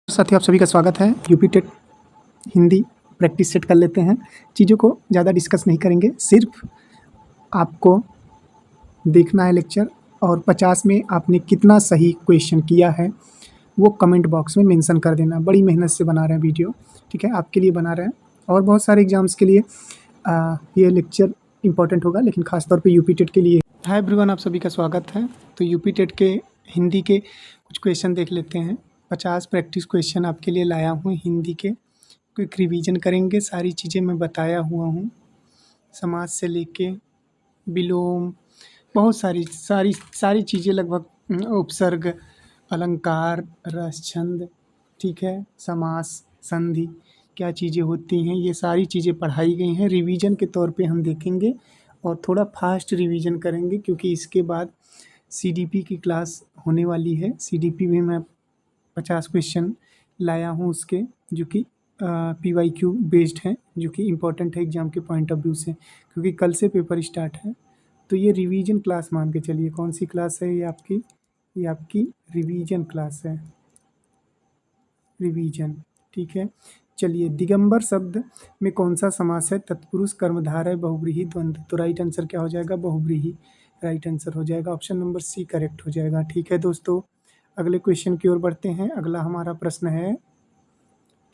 साथ ही आप सभी का स्वागत है। UP TET Hindi practice set कर लेते हैं। चीज़ों को ज़्यादा डिस्कस नहीं करेंगे, सिर्फ आपको देखना है लेक्चर और 50 में आपने कितना सही क्वेश्चन किया है वो कमेंट बॉक्स में मेंशन कर देना। बड़ी मेहनत से बना रहे हैं वीडियो, ठीक है, आपके लिए बना रहे हैं और बहुत सारे एग्जाम्स के लिए ये लेक्चर इंपॉर्टेंट होगा, लेकिन खासतौर पे यूपी टेट के लिए। हाय एवरीवन, आप सभी का स्वागत है। तो यूपी टेट के हिंदी के कुछ क्वेश्चन देख लेते हैं। 50 प्रैक्टिस क्वेश्चन आपके लिए लाया हूँ हिंदी के। क्विक रिवीजन करेंगे, सारी चीज़ें मैं बताया हुआ हूँ, समाज से लेके विलोम, बहुत सारी चीज़ें लगभग, उपसर्ग, अलंकार, रस, छंद, ठीक है, समास, संधि, क्या चीज़ें होती हैं, ये सारी चीज़ें पढ़ाई गई हैं। रिवीजन के तौर पे हम देखेंगे और थोड़ा फास्ट रिवीजन करेंगे क्योंकि इसके बाद सीडीपी की क्लास होने वाली है। सीडीपी में मैं 50 क्वेश्चन लाया हूँ उसके, जो कि पीवाईक्यू बेस्ड हैं, जो कि इम्पोर्टेंट है एग्ज़ाम के पॉइंट ऑफ व्यू से, क्योंकि कल से पेपर स्टार्ट है। तो ये रिवीजन क्लास मान के चलिए। कौन सी क्लास है ये आपकी रिवीजन क्लास है, रिवीजन, ठीक है। चलिए, दिगंबर शब्द में कौन सा समास है? तत्पुरुष, कर्मधारय, बहुव्रीहि, द्वंद्व। तो राइट आंसर क्या हो जाएगा? बहुव्रीहि राइट आंसर हो जाएगा। ऑप्शन नंबर सी करेक्ट हो जाएगा। ठीक है दोस्तों, अगले क्वेश्चन की ओर बढ़ते हैं। अगला हमारा प्रश्न है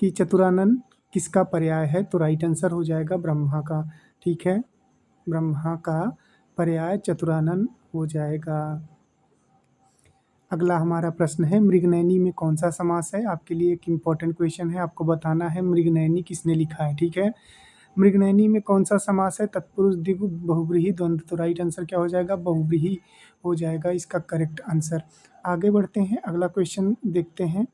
कि चतुरानन किसका पर्याय है? तो राइट आंसर हो जाएगा ब्रह्मा का। ठीक है, ब्रह्मा का पर्याय चतुरानन हो जाएगा। अगला हमारा प्रश्न है, मृगनयनी में कौन सा समास है? आपके लिए एक इम्पॉर्टेंट क्वेश्चन है, आपको बताना है मृगनयनी किसने लिखा है। ठीक है, मृगनयनी में कौन सा समास है? तत्पुरुष, द्विगु, बहुव्रीहि, द्वंद्व। तो राइट आंसर क्या हो जाएगा? बहुव्रीहि हो जाएगा इसका करेक्ट आंसर। आगे बढ़ते हैं, अगला क्वेश्चन देखते हैं।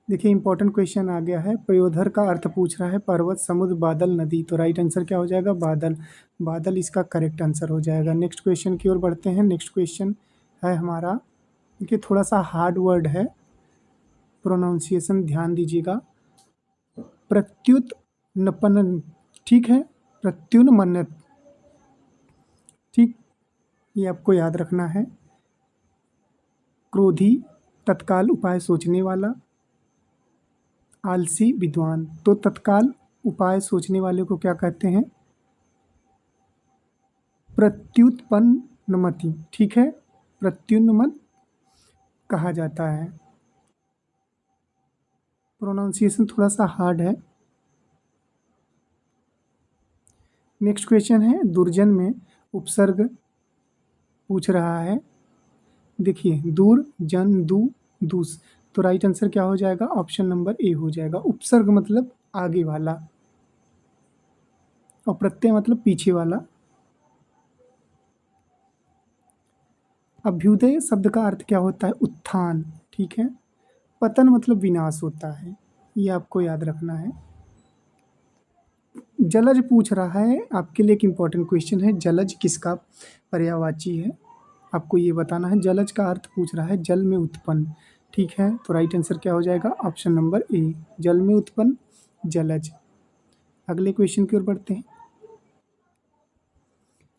देखिए, इंपॉर्टेंट क्वेश्चन आ गया है। पयोधर का अर्थ पूछ रहा है, पर्वत, समुद्र, बादल, नदी। तो राइट आंसर क्या हो जाएगा? बादल। बादल इसका करेक्ट आंसर हो जाएगा। नेक्स्ट क्वेश्चन की ओर बढ़ते हैं। नेक्स्ट क्वेश्चन है हमारा, देखिए थोड़ा सा हार्ड वर्ड है, प्रोनाउंसिएशन ध्यान दीजिएगा। प्रत्युत नपनन, ठीक है, प्रत्युन्मन्नत, ठीक, ये आपको याद रखना है। क्रोधी, तत्काल उपाय सोचने वाला, आलसी, विद्वान। तो तत्काल उपाय सोचने वाले को क्या कहते हैं? प्रत्युत्पन्नमति, ठीक है, प्रत्युन्मत कहा जाता है। प्रोनाउंसिएशन थोड़ा सा हार्ड है। नेक्स्ट क्वेश्चन है, दुर्जन में उपसर्ग पूछ रहा है। देखिए, दूर, जन, दू, दूस। तो राइट आंसर क्या हो जाएगा? ऑप्शन नंबर ए हो जाएगा। उपसर्ग मतलब आगे वाला और प्रत्यय मतलब पीछे वाला। अभ्युदय शब्द का अर्थ क्या होता है? उत्थान, ठीक है। पतन मतलब विनाश होता है, ये आपको याद रखना है। जलज पूछ रहा है, आपके लिए एक इम्पॉर्टेंट क्वेश्चन है। जलज किसका पर्यायवाची है? आपको ये बताना है। जलज का अर्थ पूछ रहा है, जल में उत्पन्न, ठीक है। तो राइट आंसर क्या हो जाएगा? ऑप्शन नंबर ए, जल में उत्पन्न जलज। अगले क्वेश्चन की ओर बढ़ते हैं।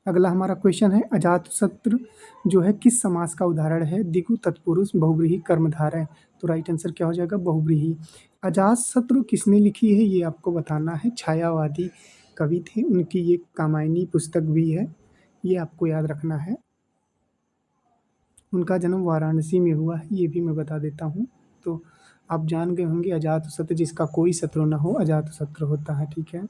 अगला हमारा क्वेश्चन है, अजातशत्रु जो है किस समास का उदाहरण है? द्विगु, तत्पुरुष, बहुव्रीहि, कर्मधारय। तो राइट आंसर क्या हो जाएगा? बहुव्रीहि। अजातशत्रु किसने लिखी है ये आपको बताना है। छायावादी कवि थे, उनकी ये कामायनी पुस्तक भी है, ये आपको याद रखना है। उनका जन्म वाराणसी में हुआ है, ये भी मैं बता देता हूँ। तो आप जान गए होंगे, अजातशत्रु जिसका कोई शत्रु न हो, अजातशत्रु होता है, ठीक है।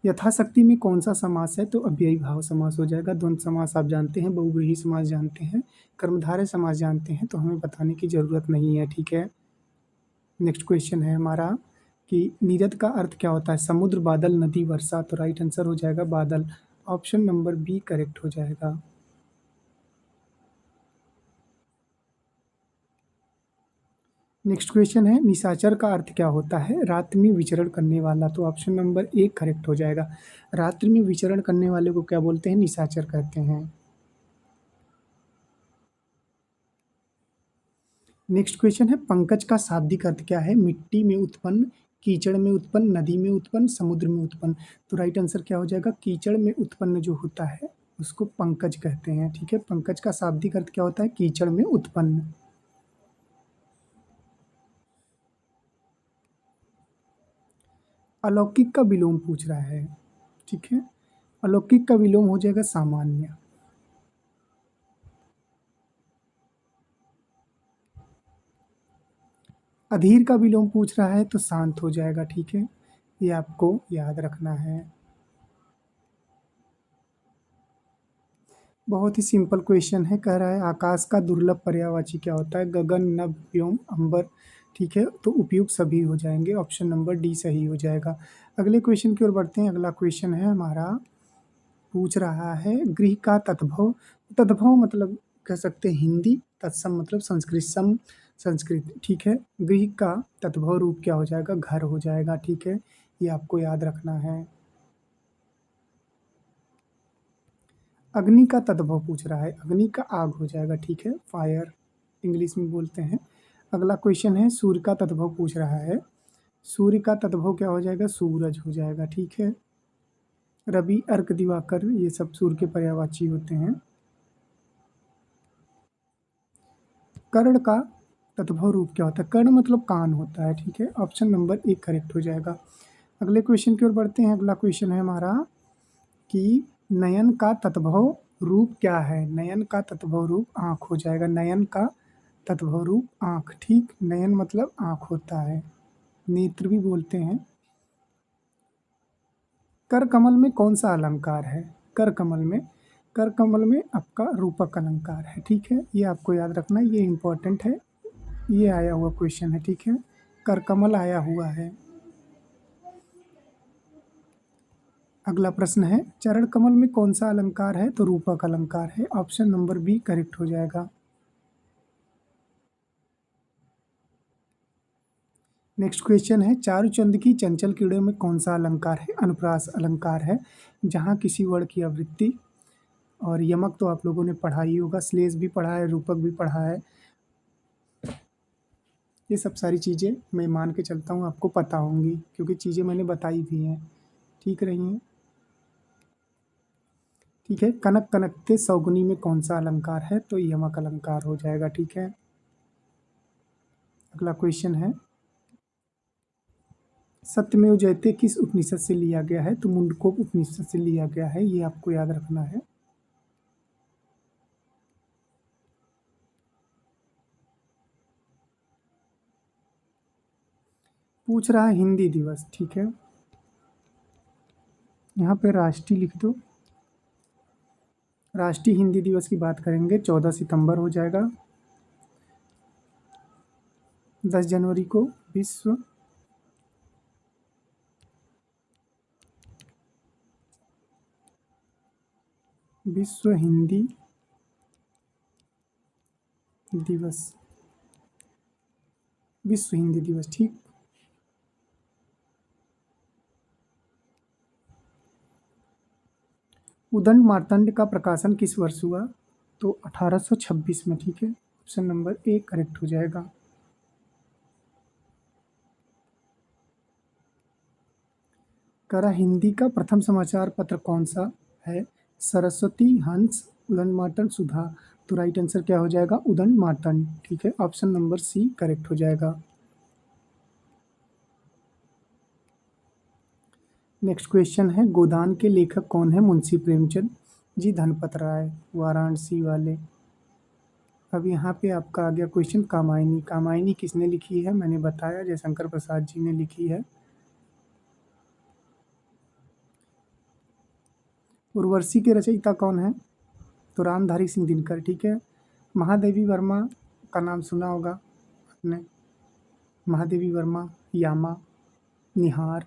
यथाशक्ति में कौन सा समास है? तो अव्ययी भाव समास हो जाएगा। द्वंद्व समास आप जानते हैं, बहुव्रीहि समास जानते हैं, कर्मधारय समास जानते हैं, तो हमें बताने की ज़रूरत नहीं है, ठीक है। नेक्स्ट क्वेश्चन है हमारा कि नीरद का अर्थ क्या होता है? समुद्र, बादल, नदी, वर्षा। तो राइट आंसर हो जाएगा बादल। ऑप्शन नंबर बी करेक्ट हो जाएगा। नेक्स्ट क्वेश्चन है, निशाचर का अर्थ क्या होता है? रात्रि में विचरण करने वाला। तो ऑप्शन नंबर ए करेक्ट हो जाएगा। रात्रि में विचरण करने वाले को क्या बोलते हैं? निशाचर कहते हैं। नेक्स्ट क्वेश्चन है, पंकज का शाब्दिक अर्थ क्या है? मिट्टी में उत्पन्न, कीचड़ में उत्पन्न, नदी में उत्पन्न, समुद्र में उत्पन्न। तो राइट आंसर क्या हो जाएगा? कीचड़ में उत्पन्न जो होता है उसको पंकज कहते हैं। ठीक है, पंकज का शाब्दिक अर्थ क्या होता है? कीचड़ में उत्पन्न। अलौकिक का विलोम पूछ रहा है। ठीक है, अलौकिक का विलोम हो जाएगा सामान्य। अधीर का विलोम पूछ रहा है तो शांत हो जाएगा। ठीक है, ये आपको याद रखना है। बहुत ही सिंपल क्वेश्चन है। कह रहा है आकाश का दुर्लभ पर्यायवाची क्या होता है? गगन, नभ, व्योम, अंबर। ठीक है, तो उपयुक्त सभी हो जाएंगे। ऑप्शन नंबर डी सही हो जाएगा। अगले क्वेश्चन की ओर बढ़ते हैं। अगला क्वेश्चन है हमारा, पूछ रहा है गृह का तद्भव। तद्भव मतलब कह सकते हैं हिंदी, तत्सम मतलब संस्कृत, सम संस्कृत। ठीक है, गृह का तद्भव रूप क्या हो जाएगा? घर हो जाएगा। ठीक है, ये आपको याद रखना है। अग्नि का तद्भव पूछ रहा है। अग्नि का आग हो जाएगा। ठीक है, फायर इंग्लिश में बोलते हैं। अगला क्वेश्चन है सूर्य का तद्भव पूछ रहा है। सूर्य का तद्भव क्या हो जाएगा? सूरज हो जाएगा। ठीक है, रवि, अर्क, दिवाकर ये सब सूर्य के पर्यायवाची होते हैं। कर्ण का तद्भव रूप क्या होता है? कर्ण मतलब कान होता है। ठीक है, ऑप्शन नंबर ए करेक्ट हो जाएगा। अगले क्वेश्चन की ओर बढ़ते हैं। अगला क्वेश्चन है हमारा कि नयन का तद्भव रूप क्या है? नयन का तद्भव रूप आँख हो जाएगा। नयन का तद्भव रूप आँख। ठीक, नयन मतलब आँख होता है, नेत्र भी बोलते हैं। कर कमल में कौन सा अलंकार है? कर कमल में, कर कमल में आपका रूपक अलंकार है। ठीक है, ये आपको याद रखना है, ये इंपॉर्टेंट है। ये आया हुआ क्वेश्चन है। ठीक है, कर कमल आया हुआ है। अगला प्रश्न है चरण कमल में कौन सा अलंकार है? तो रूपक अलंकार है। ऑप्शन नंबर बी करेक्ट हो जाएगा। नेक्स्ट क्वेश्चन है चारुचंद की चंचल कीड़े में कौन सा अलंकार है? अनुप्रास अलंकार है, जहाँ किसी वर्ण की आवृत्ति। और यमक तो आप लोगों ने पढ़ा ही होगा, श्लेष भी पढ़ा है, रूपक भी पढ़ा है। ये सब सारी चीज़ें मैं मान के चलता हूँ आपको पता होंगी, क्योंकि चीज़ें मैंने बताई भी हैं। ठीक रही हैं। ठीक है, कनक कनकते सौगुनी में कौन सा अलंकार है? तो यमक अलंकार हो जाएगा। ठीक है, अगला क्वेश्चन है सत्यमेव जयते किस उपनिषद से लिया गया है? तो मुंडकोप उपनिषद से लिया गया है, ये आपको याद रखना है। पूछ रहा है हिंदी दिवस। ठीक है, यहाँ पे राष्ट्रीय लिख दो। राष्ट्रीय हिंदी दिवस की बात करेंगे 14 सितंबर हो जाएगा। 10 जनवरी को विश्व हिंदी दिवस, विश्व हिंदी दिवस। ठीक, उदंड मार्तंड का प्रकाशन किस वर्ष हुआ? तो 1826 में। ठीक है, ऑप्शन नंबर ए करेक्ट हो जाएगा। करा हिंदी का प्रथम समाचार पत्र कौन सा है? सरस्वती, हंस, उदंड मार्तंड, सुधा। तो राइट आंसर क्या हो जाएगा? उदंड मार्तंड। ठीक है, ऑप्शन नंबर सी करेक्ट हो जाएगा। नेक्स्ट क्वेश्चन है गोदान के लेखक कौन है? मुंशी प्रेमचंद जी, धनपत राय, वाराणसी वाले। अब यहाँ पे आपका आ गया क्वेश्चन कामायनी। कामायनी किसने लिखी है? मैंने बताया जयशंकर प्रसाद जी ने लिखी है। उर्वशी के रचयिता कौन है? तो रामधारी सिंह दिनकर। ठीक है, महादेवी वर्मा का नाम सुना होगा आपने। महादेवी वर्मा, यामा, निहार।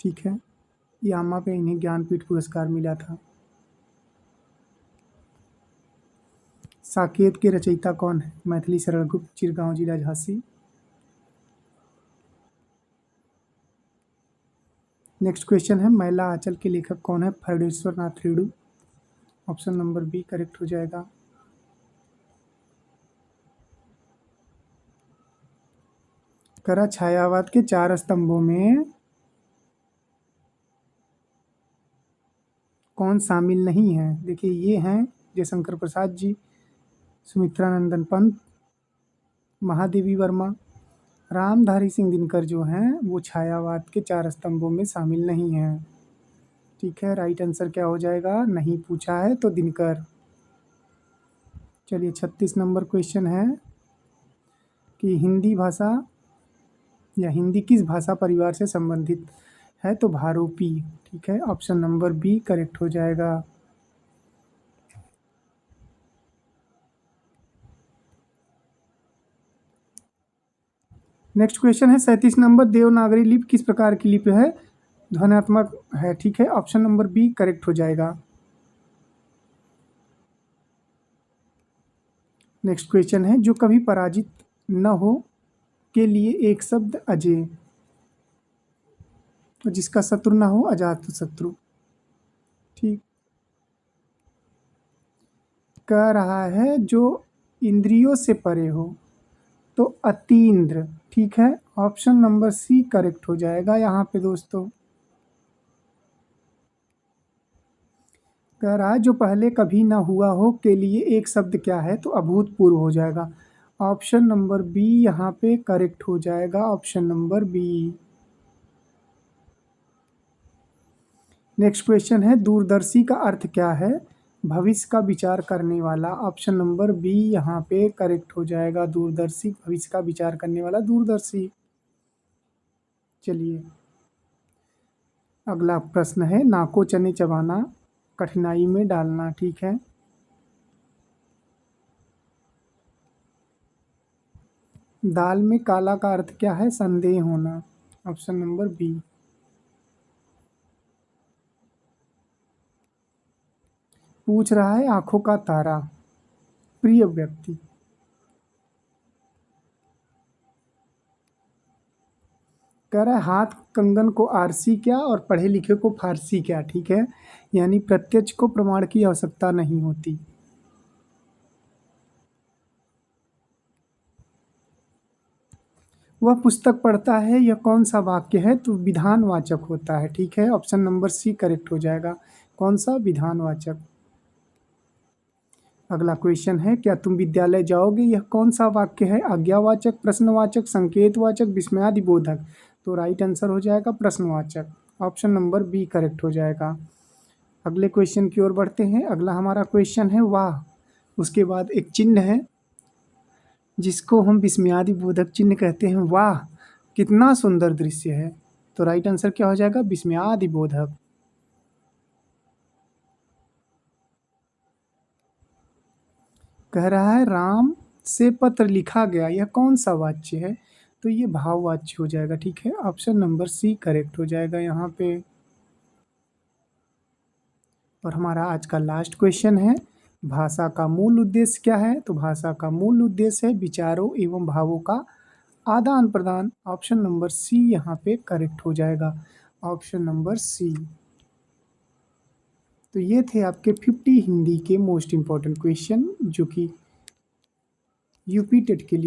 ठीक है, यामा पे इन्हें ज्ञानपीठ पुरस्कार मिला था। साकेत के रचयिता कौन है? मैथिली शरण गुप्त, चिरगांव जिला झांसी। नेक्स्ट क्वेश्चन है मैला आंचल के लेखक कौन है? Phanishwar Nath Renu. Option number B correct हो जाएगा। करा छायावाद के 4 स्तंभों में कौन शामिल नहीं है? देखिए ये हैं जयशंकर प्रसाद जी, सुमित्रा नंदन पंत, महादेवी वर्मा, रामधारी सिंह दिनकर जो हैं वो छायावाद के 4 स्तंभों में शामिल नहीं हैं। ठीक है, राइट आंसर क्या हो जाएगा? नहीं पूछा है तो दिनकर। चलिए 36 नंबर क्वेश्चन है कि हिंदी भाषा या हिंदी किस भाषा परिवार से संबंधित है? तो भारूपी। ठीक है, ऑप्शन नंबर बी करेक्ट हो जाएगा। नेक्स्ट क्वेश्चन है 37 नंबर, देवनागरी लिपि किस प्रकार की लिपि है? ध्वन्यात्मक है। ठीक है, ऑप्शन नंबर बी करेक्ट हो जाएगा। नेक्स्ट क्वेश्चन है जो कभी पराजित न हो के लिए एक शब्द अजेय, तो जिसका शत्रु ना हो अजात शत्रु। ठीक, कह रहा है जो इंद्रियों से परे हो, तो अतीन्द्र। ठीक है, ऑप्शन नंबर सी करेक्ट हो जाएगा यहाँ पे दोस्तों। कह रहा है जो पहले कभी ना हुआ हो के लिए एक शब्द क्या है? तो अभूतपूर्व हो जाएगा। ऑप्शन नंबर बी यहाँ पे करेक्ट हो जाएगा, option number B. Next question है दूरदर्शी का अर्थ क्या है? भविष्य का विचार करने वाला। ऑप्शन नंबर बी यहाँ पे करेक्ट हो जाएगा, दूरदर्शी, भविष्य का विचार करने वाला दूरदर्शी। चलिए अगला प्रश्न है नाको चने चबाना कठिनाई में डालना। ठीक है, दाल में काला का अर्थ क्या है? संदेह होना। Option number B. पूछ रहा है आंखों का तारा, प्रिय व्यक्ति। कह रहा है हाथ कंगन को आरसी क्या और पढ़े लिखे को फारसी क्या? ठीक है, यानी प्रत्यक्ष को प्रमाण की आवश्यकता नहीं होती। वह पुस्तक पढ़ता है, यह कौन सा वाक्य है? तो विधानवाचक होता है। ठीक है, ऑप्शन नंबर सी करेक्ट हो जाएगा। कौन सा? विधानवाचक। अगला क्वेश्चन है क्या तुम विद्यालय जाओगे, यह कौन सा वाक्य है? आज्ञावाचक, प्रश्नवाचक, संकेतवाचक, विस्मयादिबोधक। तो राइट आंसर हो जाएगा प्रश्नवाचक, ऑप्शन नंबर बी करेक्ट हो जाएगा। अगले क्वेश्चन की ओर बढ़ते हैं। अगला हमारा क्वेश्चन है वाह, उसके बाद एक चिन्ह है जिसको हम विस्मयादिबोधक चिन्ह कहते हैं। वाह कितना सुंदर दृश्य है, तो राइट आंसर क्या हो जाएगा? विस्मयादिबोधक। कह रहा है राम से पत्र लिखा गया, यह कौन सा वाच्य है? तो ये भाववाच्य हो जाएगा। ठीक है, ऑप्शन नंबर सी करेक्ट हो जाएगा यहाँ पे। और हमारा आज का लास्ट क्वेश्चन है भाषा का मूल उद्देश्य क्या है? तो भाषा का मूल उद्देश्य है विचारों एवं भावों का आदान प्रदान। ऑप्शन नंबर सी यहाँ पे करेक्ट हो जाएगा, ऑप्शन नंबर सी। तो ये थे आपके 50 हिंदी के मोस्ट इम्पॉर्टेंट क्वेश्चन जो कि यूपी टेट के लिए